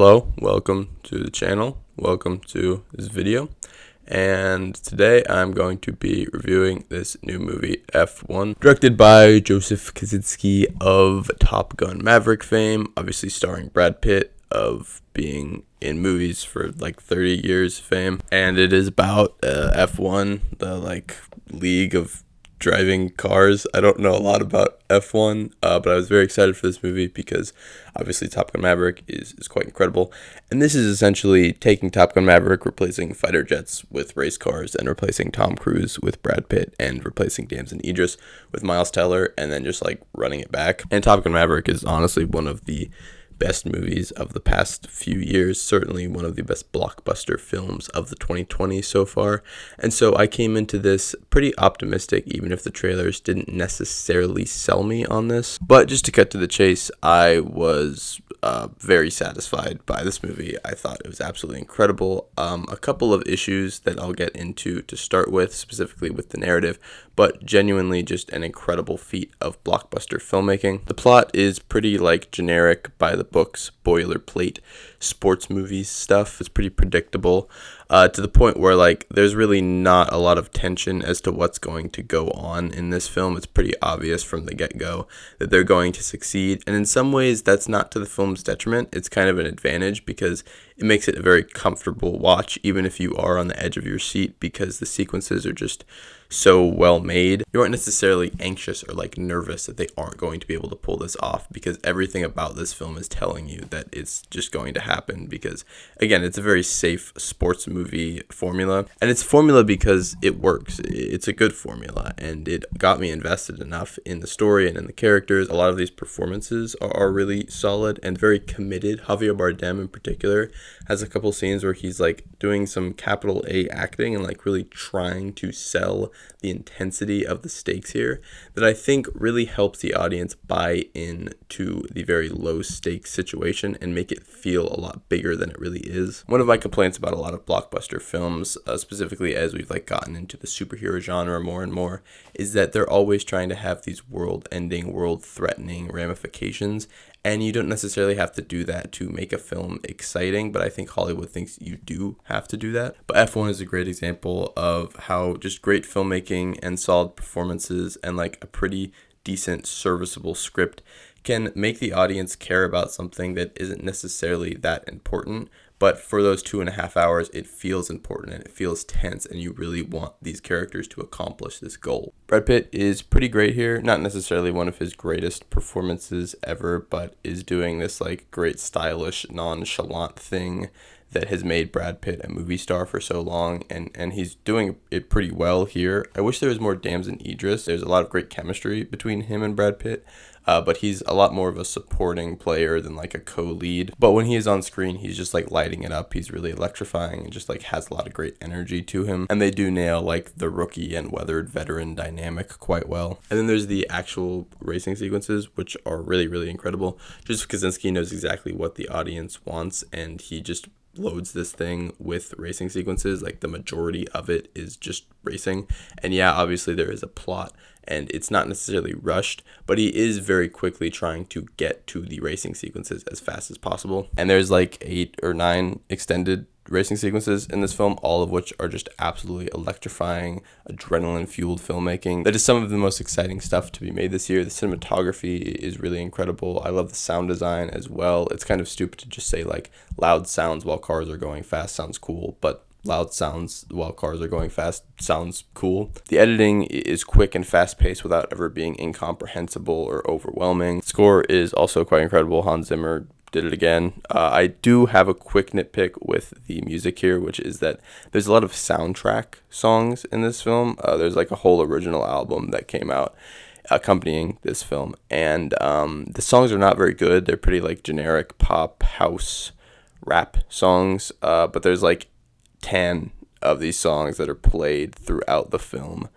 Hello, welcome to the channel, welcome to this video, and today I'm going to be reviewing this new movie, F1, directed by Joseph Kosinski of Top Gun Maverick fame, obviously starring Brad Pitt of being in movies for like 30 years fame, and it is about F1, the league of driving cars. I don't know a lot about F1, but I was very excited for this movie because obviously Top Gun Maverick is quite incredible. And this is essentially taking Top Gun Maverick, replacing fighter jets with race cars, and replacing Tom Cruise with Brad Pitt, and replacing Damson Idris with Miles Teller, and then just running it back. And Top Gun Maverick is honestly one of the best movies of the past few years, certainly one of the best blockbuster films of the 2020s so far. And so I came into this pretty optimistic, even if the trailers didn't necessarily sell me on this. But just to cut to the chase, I was very satisfied by this movie. I thought it was absolutely incredible. A couple of issues that I'll get into to start with, specifically with the narrative, but genuinely just an incredible feat of blockbuster filmmaking. The plot is pretty generic by the books, boilerplate sports movies stuff. It's pretty predictable to the point where there's really not a lot of tension as to what's going to go on in this film. It's pretty obvious from the get-go that they're going to succeed, and in some ways that's not to the film's detriment. It's kind of an advantage because it makes it a very comfortable watch, even if you are on the edge of your seat, because the sequences are just so well made. You aren't necessarily anxious or nervous that they aren't going to be able to pull this off, because everything about this film is telling you that it's just going to happen, because again, it's a very safe sports movie formula, and it's formula because it works. It's a good formula, and it got me invested enough in the story and in the characters. A lot of these performances are really solid and very committed. Javier Bardem in particular has a couple scenes where he's doing some capital A acting and really trying to sell the intensity of the stakes here, that I think really helps the audience buy into the very low stakes situation and make it feel a lot bigger than it really is. One of my complaints about a lot of blockbuster films, specifically as we've gotten into the superhero genre more and more, is that they're always trying to have these world-ending, world-threatening ramifications, and you don't necessarily have to do that to make a film exciting, but I think Hollywood thinks you do have to do that. But F1 is a great example of how just great filmmaking and solid performances and a pretty decent, serviceable script can make the audience care about something that isn't necessarily that important, but for those 2.5 hours, it feels important and it feels tense, and you really want these characters to accomplish this goal. Brad Pitt is pretty great here, not necessarily one of his greatest performances ever, but is doing this great stylish, nonchalant thing that has made Brad Pitt a movie star for so long, and he's doing it pretty well here. I wish there was more Damson Idris. There's a lot of great chemistry between him and Brad Pitt, but he's a lot more of a supporting player than a co-lead. But when he is on screen, he's just lighting it up. He's really electrifying and just has a lot of great energy to him, and they do nail the rookie and weathered veteran dynamic quite well. And then there's the actual racing sequences, which are really, really incredible. Joseph Kosinski knows exactly what the audience wants, and he just loads this thing with racing sequences. The majority of it is just racing, and yeah, obviously there is a plot and it's not necessarily rushed, but he is very quickly trying to get to the racing sequences as fast as possible. And there's 8 or 9 extended racing sequences in this film, all of which are just absolutely electrifying, adrenaline-fueled filmmaking. That is some of the most exciting stuff to be made this year. The cinematography is really incredible. I love the sound design as well. It's kind of stupid to just say loud sounds while cars are going fast sounds cool, but loud sounds while cars are going fast sounds cool. The editing is quick and fast-paced without ever being incomprehensible or overwhelming. The score is also quite incredible. Hans Zimmer did it again. I do have a quick nitpick with the music here, which is that there's a lot of soundtrack songs in this film. There's a whole original album that came out accompanying this film, and the songs are not very good. They're pretty generic pop, house, rap songs, but there's 10 of these songs that are played throughout the film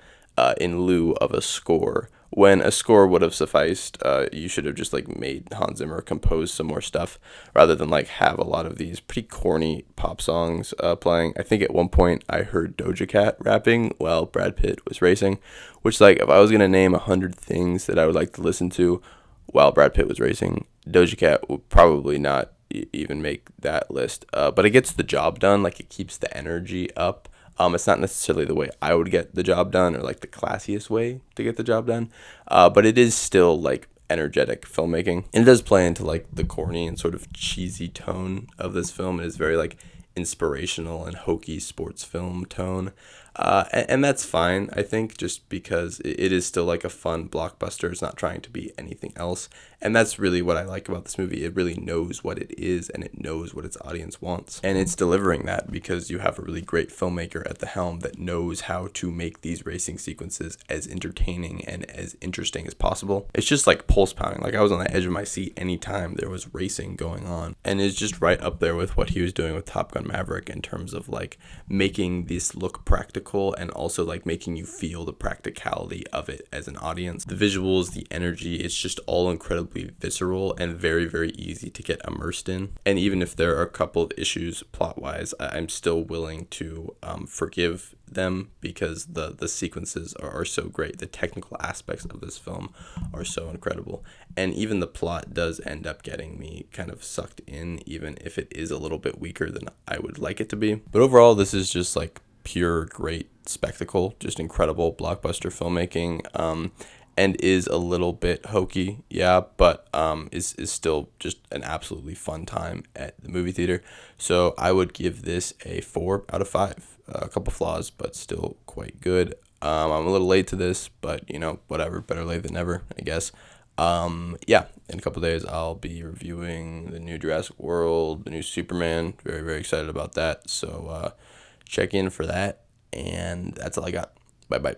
in lieu of a score. When a score would have sufficed, you should have just made Hans Zimmer compose some more stuff rather than have a lot of these pretty corny pop songs playing. I think at one point I heard Doja Cat rapping while Brad Pitt was racing, which if I was gonna name 100 things that I would like to listen to while Brad Pitt was racing, Doja Cat would probably not even make that list. But it gets the job done. Like, it keeps the energy up. It's not necessarily the way I would get the job done, or like the classiest way to get the job done. But it is still like energetic filmmaking, and it does play into like the corny and sort of cheesy tone of this film. It is very like inspirational and hokey sports film tone. And that's fine, I think, just because it is still like a fun blockbuster. It's not trying to be anything else. And that's really what I like about this movie. It really knows what it is, and it knows what its audience wants. And it's delivering that because you have a really great filmmaker at the helm that knows how to make these racing sequences as entertaining and as interesting as possible. It's just like pulse pounding. Like, I was on the edge of my seat anytime there was racing going on. And it's just right up there with what he was doing with Top Gun Maverick in terms of like making this look practical, and also like making you feel the practicality of it as an audience. The visuals, the energy, it's just all incredibly visceral and very, very easy to get immersed in. And even if there are a couple of issues plot-wise, I'm still willing to forgive them because the sequences are so great. The technical aspects of this film are so incredible. And even the plot does end up getting me kind of sucked in, even if it is a little bit weaker than I would like it to be. But overall, this is just like pure great spectacle, just incredible blockbuster filmmaking, and is a little bit hokey, yeah, but is still just an absolutely fun time at the movie theater. So I would give this a 4 out of 5. A couple flaws, but still quite good. I'm a little late to this, but whatever, better late than never, I guess. Yeah, in a couple days I'll be reviewing the new Jurassic World, the new Superman. Very, very excited about that. So check in for that, and that's all I got. Bye bye.